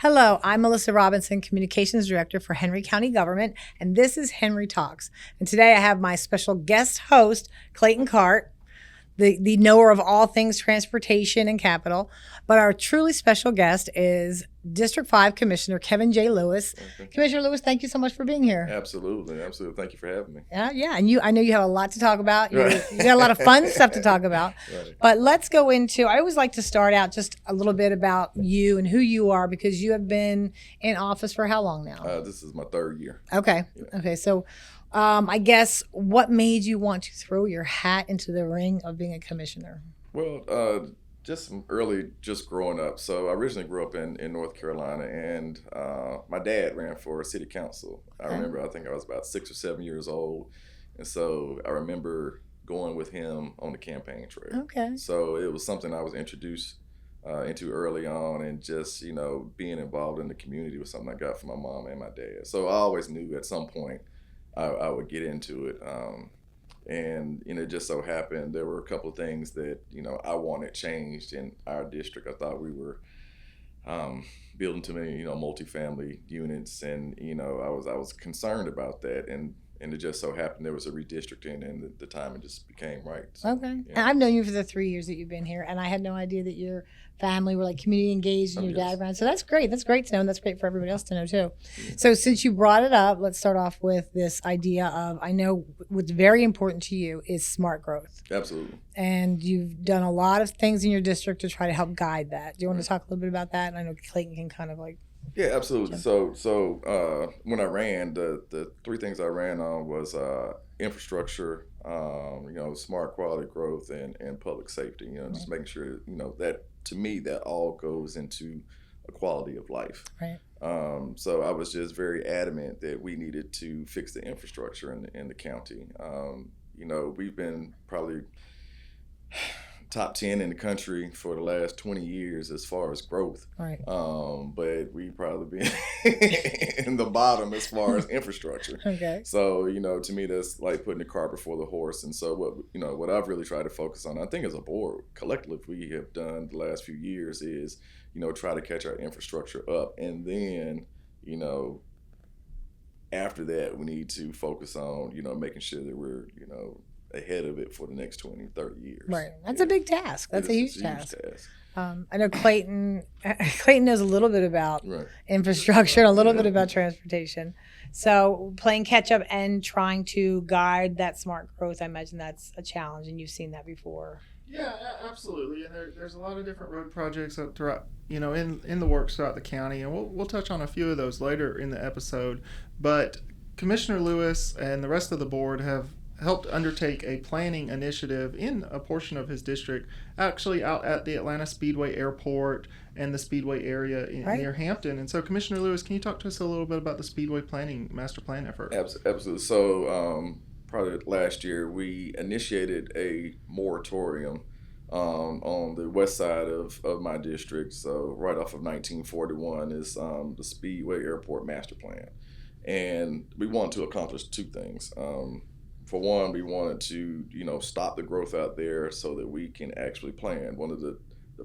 Hello, I'm Melissa Robinson, Communications Director for Henry County Government, and this is Henry Talks. And today I have my special guest host, Clayton Cart, the knower of all things transportation and capital. But our truly special guest is District 5 Commissioner Kevin J. Lewis. Okay. Commissioner Lewis, thank you so much for being here. Absolutely. Thank you for having me. Yeah, and I know you have a lot to talk about. Right. You got a lot of fun stuff to talk about. Right. But let's go into, I always like to start out just a little bit about you and who you are, because you have been in office for how long now? This is my third year. Okay. Yeah. Okay. So I guess what made you want to throw your hat into the ring of being a commissioner? Well, just growing up. So I originally grew up in North Carolina, and my dad ran for city council. I remember, I think I was about 6 or 7 years old. And so I remember going with him on the campaign trail. Okay. So it was something I was introduced into early on, and just, being involved in the community was something I got from my mom and my dad. So I always knew at some point I would get into it. And it just so happened there were a couple of things that I wanted changed in our district. I thought we were building too many multifamily units, and I was concerned about that, and it just so happened there was a redistricting, and the timing just became right. So, Okay. And I've known you for the 3 years that you've been here, and I had no idea that your family were like community engaged and your dad ran. So that's great. That's great to know, and that's great for everybody else to know too. So since you brought it up, let's start off with this idea of, I know what's very important to you is smart growth. Absolutely. And you've done a lot of things in your district to try to help guide that. Do you want to talk a little bit about that? And I know Clayton can kind of like... Yeah, absolutely. So when I ran, the three things I ran on was infrastructure, smart quality growth, and public safety. Just making sure that, to me, that all goes into a quality of life. Right. So I was just very adamant that we needed to fix the infrastructure in the county. We've been probably top 10 in the country for the last 20 years as far as growth. Right. But we probably been in the bottom as far as infrastructure. Okay. So, to me, that's like putting the cart before the horse. And so what I've really tried to focus on, I think as a board, collectively, we have done the last few years is, try to catch our infrastructure up. And then, after that, we need to focus on, making sure that we're, ahead of it for the next 20, 30 years. Right. That's a big task. That's a huge task. task. I know Clayton knows a little bit about infrastructure and a little bit about transportation. So playing catch up and trying to guide that smart growth, I imagine that's a challenge, and you've seen that before. Yeah, absolutely. And there's a lot of different road projects throughout, in the works throughout the county, and we'll touch on a few of those later in the episode. But Commissioner Lewis and the rest of the board have helped undertake a planning initiative in a portion of his district, actually out at the Atlanta Speedway Airport and the Speedway area near Hampton. And so, Commissioner Lewis, can you talk to us a little bit about the Speedway planning master plan effort? Absolutely. So, probably last year, we initiated a moratorium on the west side of my district. So, right off of 1941 is the Speedway Airport master plan. And we want to accomplish two things. For one, we wanted to, stop the growth out there so that we can actually plan. One of the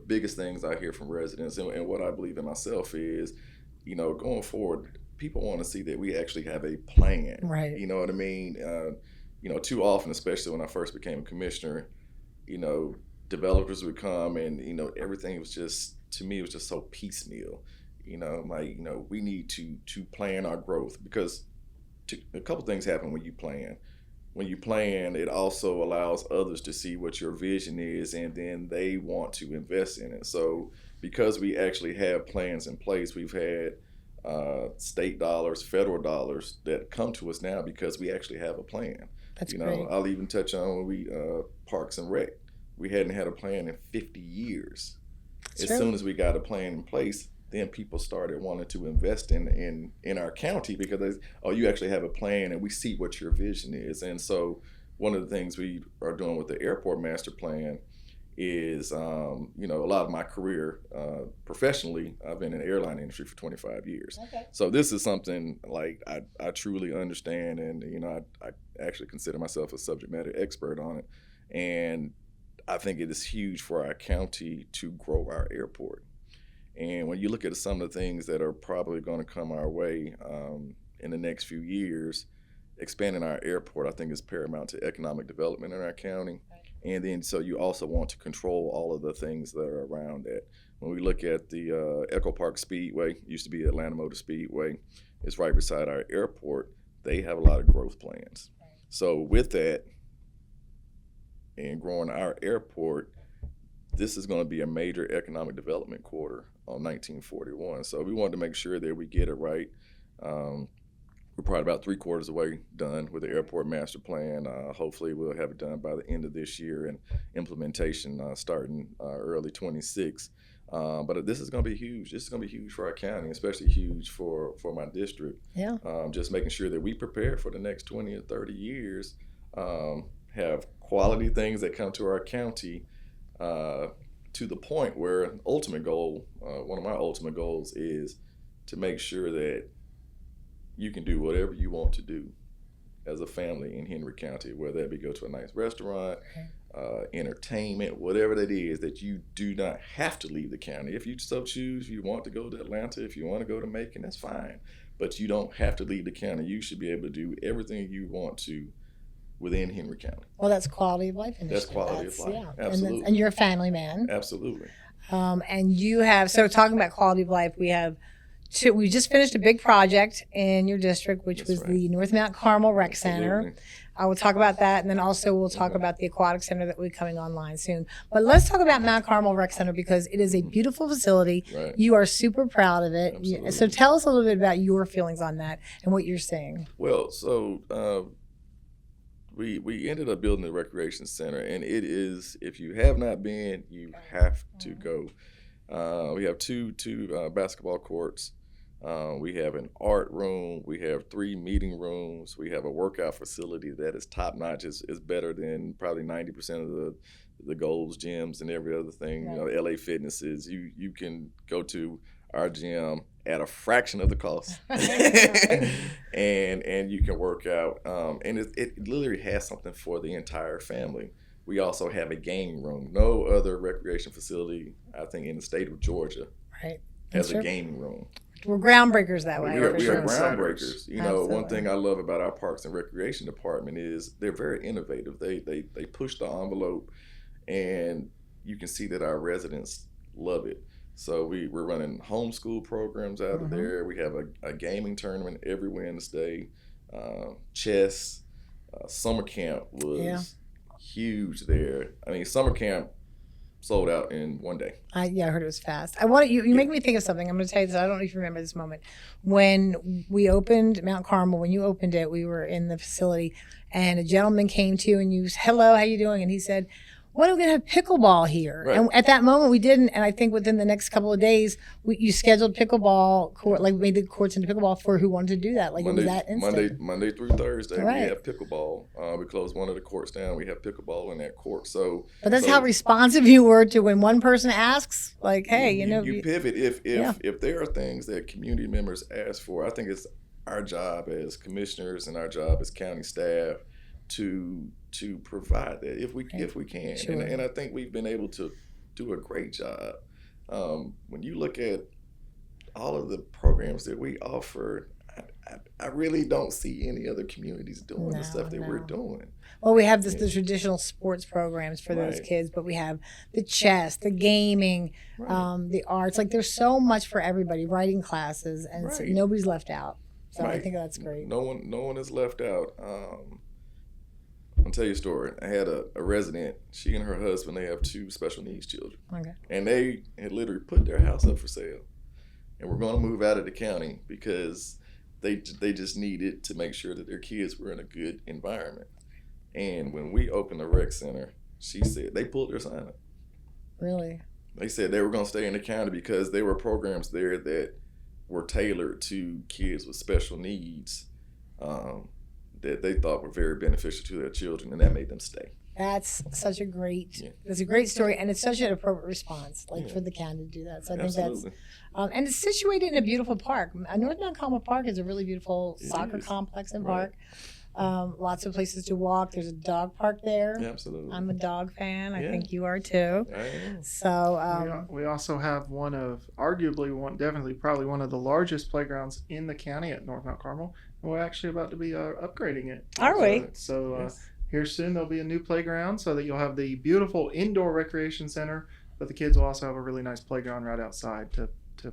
biggest things I hear from residents, and what I believe in myself, is, going forward, people want to see that we actually have a plan. Right. You know what I mean? Too often, especially when I first became commissioner, developers would come and, everything was just, to me, it was just so piecemeal. We need to plan our growth, because a couple things happen when you plan. When you plan, it also allows others to see what your vision is, and then they want to invest in it. So because we actually have plans in place, we've had state dollars, federal dollars that come to us now because we actually have a plan. That's great. I'll even touch on when we Parks and Rec. We hadn't had a plan in 50 years. As soon as we got a plan in place, then people started wanting to invest in our county because you actually have a plan, and we see what your vision is. And so one of the things we are doing with the airport master plan is, a lot of my career professionally, I've been in the airline industry for 25 years. Okay. So this is something like I truly understand, and, I actually consider myself a subject matter expert on it. And I think it is huge for our county to grow our airport. And when you look at some of the things that are probably going to come our way in the next few years, expanding our airport, I think, is paramount to economic development in our county. And then, so you also want to control all of the things that are around that. When we look at the Echo Park Speedway, used to be Atlanta Motor Speedway, it's right beside our airport. They have a lot of growth plans. So with that and growing our airport, this is going to be a major economic development quarter on 1941. So we wanted to make sure that we get it right. We're probably about 3/4 of the way done with the airport master plan. Hopefully we'll have it done by the end of this year, and implementation starting early 26. But this is going to be huge. This is going to be huge for our county, especially huge for my district. Yeah. Just making sure that we prepare for the next 20 or 30 years, have quality things that come to our county, to the point where ultimate goal, one of my ultimate goals is to make sure that you can do whatever you want to do as a family in Henry County, whether that be go to a nice restaurant, entertainment, whatever that is, that you do not have to leave the county. If you so choose, if you want to go to Atlanta, if you want to go to Macon, that's fine. But you don't have to leave the county. You should be able to do everything you want to within Henry County. Well, that's quality of life initiative. That's quality of life. Yeah. Absolutely. And you're a family man. Absolutely. And you have, so talking about quality of life, we just finished a big project in your district, which That's was right. the North Mount Carmel Rec Center. Absolutely. I will talk about that, and then also we'll talk about the aquatic center that will be coming online soon. But let's talk about Mount Carmel Rec Center, because it is a beautiful facility. Right. You are super proud of it. Absolutely. So tell us a little bit about your feelings on that and what you're seeing. Well, so we ended up building the recreation center, and it is, if you have not been, you have to go. We have two basketball courts. We have an art room. We have 3 meeting rooms. We have a workout facility that is top notch. Is better than probably 90% of the Gold's gyms and every other thing. Right. You know, LA Fitnesses. You can go to our gym at a fraction of the cost, and you can work out. And it literally has something for the entire family. We also have a gaming room. No other recreation facility, I think, in the state of Georgia Right. has Sure. a gaming room. We're groundbreakers that way. We are, for we are sure. groundbreakers. You know, one Absolutely. thing I love about our Parks and Recreation Department is they're very innovative. They push the envelope, and you can see that our residents love it. So we're running homeschool programs out of there. We have a gaming tournament every Wednesday. Chess. Summer camp was huge there. I mean, summer camp sold out in one day. I heard it was fast. I want you make me think of something. I'm going to tell you this. I don't know if you remember this moment. When we opened Mount Carmel, when you opened it, we were in the facility, and a gentleman came to you, and you said, "Hello, how you doing?" And he said, "When are we going to have pickleball here?" Right. And at that moment, we didn't. And I think within the next couple of days, you scheduled pickleball court, like made the courts into pickleball for who wanted to do that. Like it was that instant. Monday through Thursday, Right. we have pickleball. We close one of the courts down. We have pickleball in that court. So, But that's so how responsive you were to when one person asks, like, "Hey, you pivot if Yeah. if there are things that community members ask for. I think it's our job as commissioners and our job as county staff to provide that if we can. Sure. And I think we've been able to do a great job. When you look at all of the programs that we offer, I really don't see any other communities doing the stuff that we're doing. Well, we have the traditional sports programs for those Right. kids, but we have the chess, the gaming, Right. the arts. Like there's so much for everybody. Writing classes, and so Right. nobody's left out. So I Right. think that's great. No one is left out. I'll tell you a story. I had a resident. She and her husband, they have 2 special needs children, Okay. and they had literally put their house up for sale, and we're going to move out of the county because they just needed to make sure that their kids were in a good environment. And when we opened the rec center, she said they pulled their sign up. Really? They said they were going to stay in the county because there were programs there that were tailored to kids with special needs, that they thought were very beneficial to their children, and that made them stay. That's such a great. Yeah. That's a great story, and it's such an appropriate response, like Yeah. for the county to do that. So I think Absolutely. that's. And it's situated in a beautiful park. North Mount Carmel Park is a really beautiful It soccer is. complex and Right. park. Lots of places to walk. There's a dog park there. Yeah, absolutely. I'm a dog fan. I Yeah. think you are too. I am. So We also have definitely probably one of the largest playgrounds in the county at North Mount Carmel. And we're actually about to be upgrading it. are we? So Yes. here soon there'll be a new playground so that you'll have the beautiful indoor recreation center, but the kids will also have a really nice playground right outside to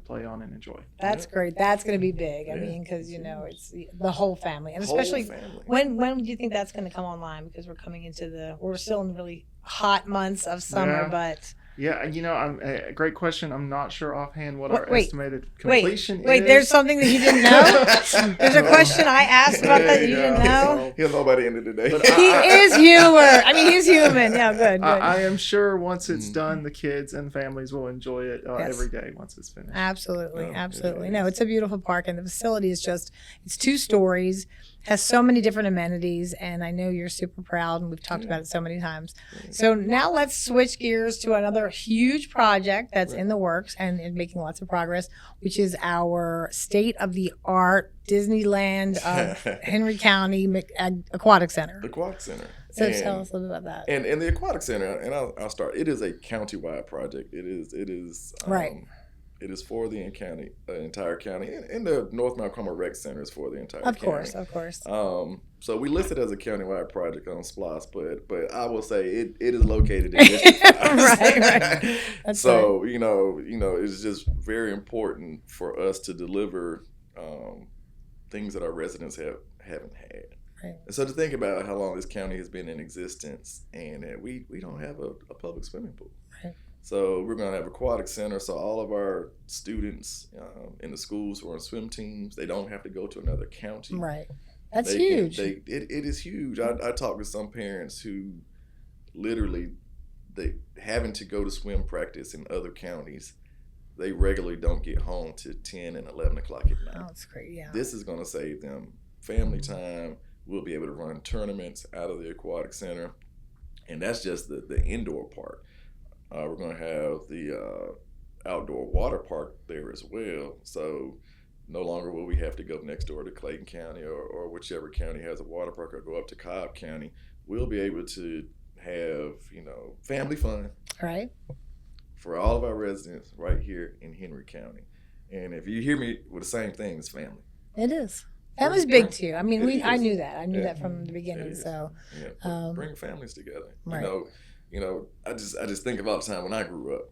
play on and enjoy. That's great. That's going to be big. I Yeah. mean, because it's the whole family, and Whole especially family. when do you think that's going to come online? Because we're still in really hot months of summer, Yeah. but Yeah, I'm great question. I'm not sure offhand what our Wait, estimated completion is. wait, there's something that you didn't know. There's a question I asked about that you didn't know. He'll know by the end of the day. But He is humor. I mean, he's human. Yeah, good. I am sure once it's done, the kids and families will enjoy it Yes. every day once it's finished. Absolutely, No, absolutely. it No, is. it's a beautiful park, and the facility is it's 2 stories, has so many different amenities, and I know you're super proud, and we've talked about it so many times. So now let's switch gears to another huge project that's in the works and making lots of progress, which is our state-of-the-art Disneyland Henry County Aquatic Center. The Aquatic Center. So And- tell us a little bit about that. And the Aquatic Center, and I'll start. It is a countywide project. It is Right. It is for the entire county, and the North Mount Carmel Rec Center is for the entire Of county. course, of course. So we listed as a countywide project on SPLOST, but I will say it is located in District 5. Right. That's So you know, it's just very important for us to deliver things that our residents haven't had. Right. And so to think about how long this county has been in existence, and we don't have a public swimming pool. Right. So we're going to have aquatic center. So all of our students in the schools who are on swim teams, they don't have to go to another county. Right. That's They huge. It is huge. I talk to some parents who literally they having to go to swim practice in other counties. They regularly don't get home to 10 and 11 o'clock at night. Oh, that's great. Yeah. This is going to save them family time. We'll be able to run tournaments out of the aquatic center, and that's just the indoor part. We're going to have the outdoor water park there as well. So no longer will we have to go next door to Clayton County or whichever county has a water park, or go up to Cobb County. We'll be able to have, family fun Right. for all of our residents right here in Henry County. And if you hear me with the same thing, it's family. It is. Family's big to you. I mean, It I is. knew that. I knew Yeah. that from the It beginning. is. So Yeah, bring families together. Right. I just think about the time when I grew up.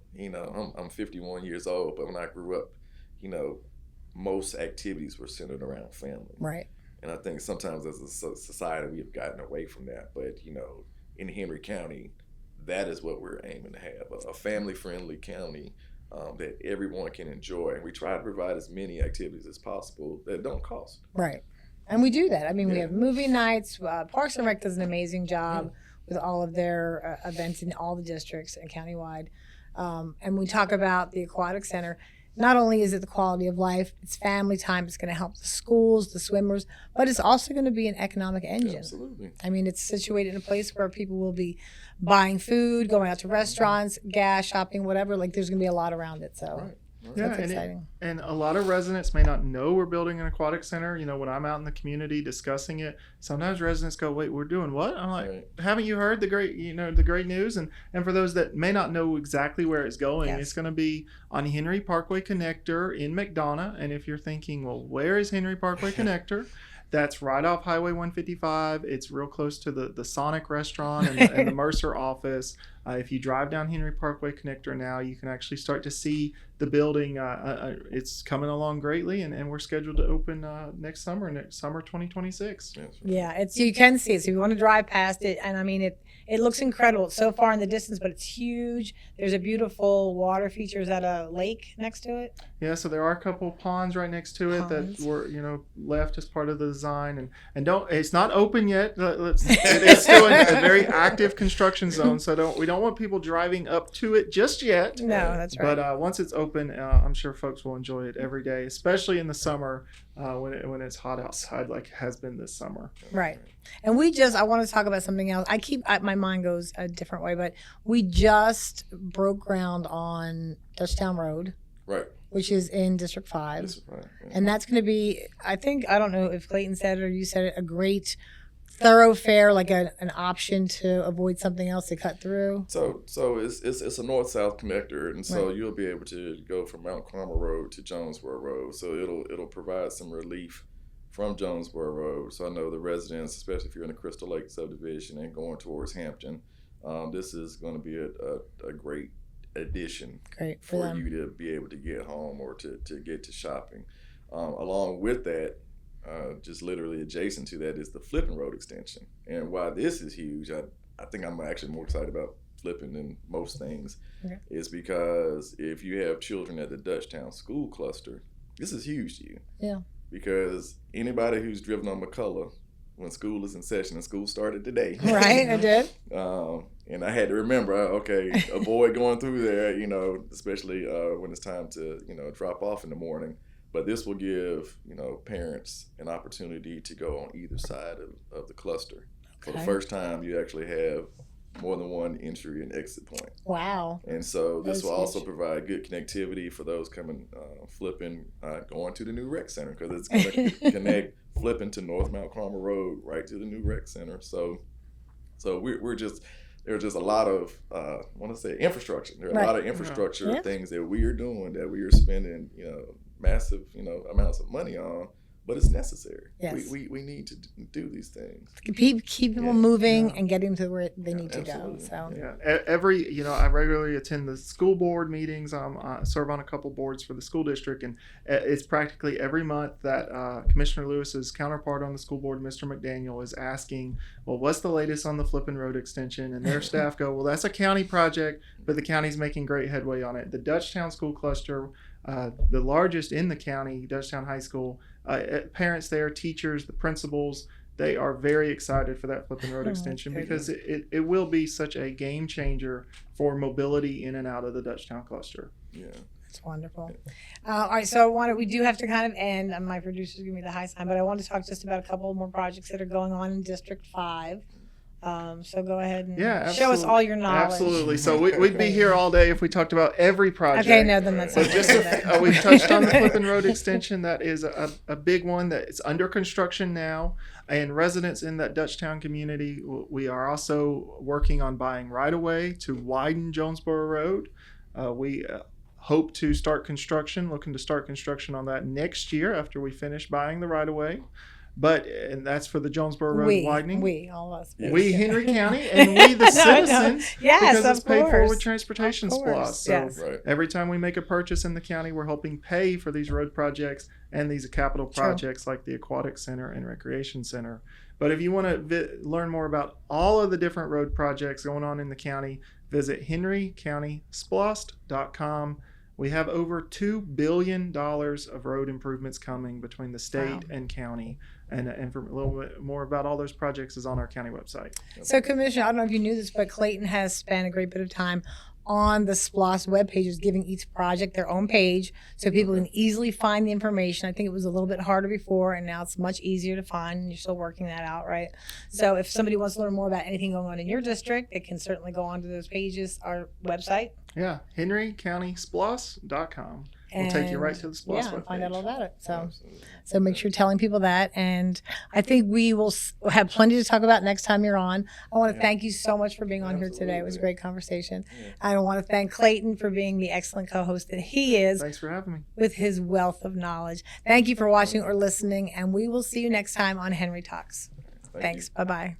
I'm 51 years old, but when I grew up, most activities were centered around family. right. And I think sometimes as a society we have gotten away from that. But in Henry County, that is what we're aiming to have, a family-friendly county that everyone can enjoy. And we try to provide as many activities as possible that don't cost. Right. And we do that. I mean, we Yeah. have movie nights. Parks and Rec does an amazing job with all of their events in all the districts and countywide. And we talk about the Aquatic Center. Not only is it the quality of life, it's family time. It's going to help the schools, the swimmers, but it's also going to be an economic engine. Absolutely. I mean, it's situated in a place where people will be buying food, going out to restaurants, gas, shopping, whatever. Like, there's going to be a lot around it. So Right. Yeah, that's and exciting. And a lot of residents may not know we're building an aquatic center. When I'm out in the community discussing it, sometimes residents go, "Wait, we're doing what?" I'm like, Right. "Haven't you heard the great news?" And for those that may not know exactly where it's going, Yes. it's going to be on Henry Parkway Connector in McDonough. And if you're thinking, "Well, where is Henry Parkway Connector?" That's right off Highway 155. It's real close to the Sonic restaurant and the Mercer office. If you drive down Henry Parkway Connector now, you can actually start to see the building. It's coming along greatly, and we're scheduled to open next summer 2026. That's right. Yeah, you can see it. So if you want to drive past it, and I mean it looks incredible. It's so far in the distance, but it's huge. There's a beautiful water feature. Is that a lake next to it? Yeah, so there are a couple of ponds right next to it Ponds. that were left as part of the design, and it's not open yet. It is still in a very active construction zone, so we don't want people driving up to it just yet. No, that's right. But once it's open, I'm sure folks will enjoy it every day, especially in the summer when it's hot outside like it has been this summer. Right. And I want to talk about something else. My mind goes a different way, but we just broke ground on Dutchtown Road, Right. which is in District 5. That's right. Yeah. And that's going to be, I don't know if Clayton said it or you said it, a great thoroughfare, like an option to avoid something else to cut through? So it's a north-south connector, and so Right. you'll be able to go from Mount Carmel Road to Jonesboro Road. So it'll provide some relief from Jonesboro Road. So I know the residents, especially if you're in the Crystal Lake subdivision and going towards Hampton, this is going to be a great addition Great for for them. you to be able to get home or to get to shopping. Along with that, just literally adjacent to that is the Flippin Road extension. And why this is huge, I think I'm actually more excited about Flippin than most things, Okay. is because if you have children at the Dutchtown school cluster, this is huge to you. Yeah. Because anybody who's driven on McCullough when school is in session, and school started today. Right, I did. And I had to remember, okay, avoid going through there, especially when it's time to, drop off in the morning. But this will give, parents an opportunity to go on either side of the cluster. For the Okay. first time, you actually have more than one entry and exit point. Wow. And so this That's will also huge. provide good connectivity for those coming, flipping, going to the new rec center, because it's going to connect flipping to North Mount Carmel Road right to the new rec center. So there's just a lot of, I want to say infrastructure. There are Right. a lot of infrastructure Yeah. things that we are doing, that we are spending, massive, amounts of money on, but it's necessary. Yes. We need to do these things. Keep people Yeah, moving yeah. and getting to where they Yeah, need to go. absolutely. So Yeah, I regularly attend the school board meetings. I serve on a couple boards for the school district, and it's practically every month that Commissioner Lewis's counterpart on the school board, Mr. McDaniel, is asking, well, what's the latest on the Flippin Road extension? And their staff go, well, that's a county project, but the county's making great headway on it. The Dutchtown School Cluster, the largest in the county, Dutchtown High School, parents there, teachers, the principals, they are very excited for that Flippin Road Oh, extension good. because it will be such a game changer for mobility in and out of the Dutchtown cluster. Yeah. it's wonderful. All right, so we do have to kind of end. My producers give me the high sign, but I want to talk just about a couple more projects that are going on in District 5. So go ahead and Yeah, show us absolutely. all your knowledge. Absolutely. So we'd be here all day if we talked about every project. Okay, no, then that's So not just we've touched on the Flippin Road extension. That is a big one that is under construction now. And residents in that Dutchtown community, we are also working on buying right of way to widen Jonesboro Road. We hope to start construction, looking to start construction on that next year after we finish buying the right of way. And that's for the Jonesboro Road widening. We, all of us. We, Henry County, and we, the No, I know. citizens, Yes, because it's of paid for course. with transportation Of course, splosh. So yes. Right. every time we make a purchase in the county, we're helping pay for these road projects and these capital True. projects like the Aquatic Center and Recreation Center. But if you want to learn more about all of the different road projects going on in the county, visit henrycountysplost.com. We have over $2 billion of road improvements coming between the state Wow. and county. And for a little bit more about all those projects is on our county website. So, Commissioner, I don't know if you knew this, but Clayton has spent a great bit of time on the SPLOST web pages, giving each project their own page so people can easily find the information. I think it was a little bit harder before, and now it's much easier to find, and you're still working that out, right? So if somebody wants to learn more about anything going on in your district, they can certainly go onto those pages, our website. Yeah, henrycountysplost.com. We'll take you right to the SPLOST yeah, and webpage. find out all about it. So. Absolutely. So make sure you're telling people that. And I think we will have plenty to talk about next time you're on. I want to thank you so much for being on here today. It was a Absolutely. great conversation. Yeah. I want to thank Clayton for being the excellent co-host that he is Thanks for having me. with his wealth of knowledge. Thank you for watching or listening, and we will see you next time on Henry Talks. Thank you. Thanks. Bye-bye.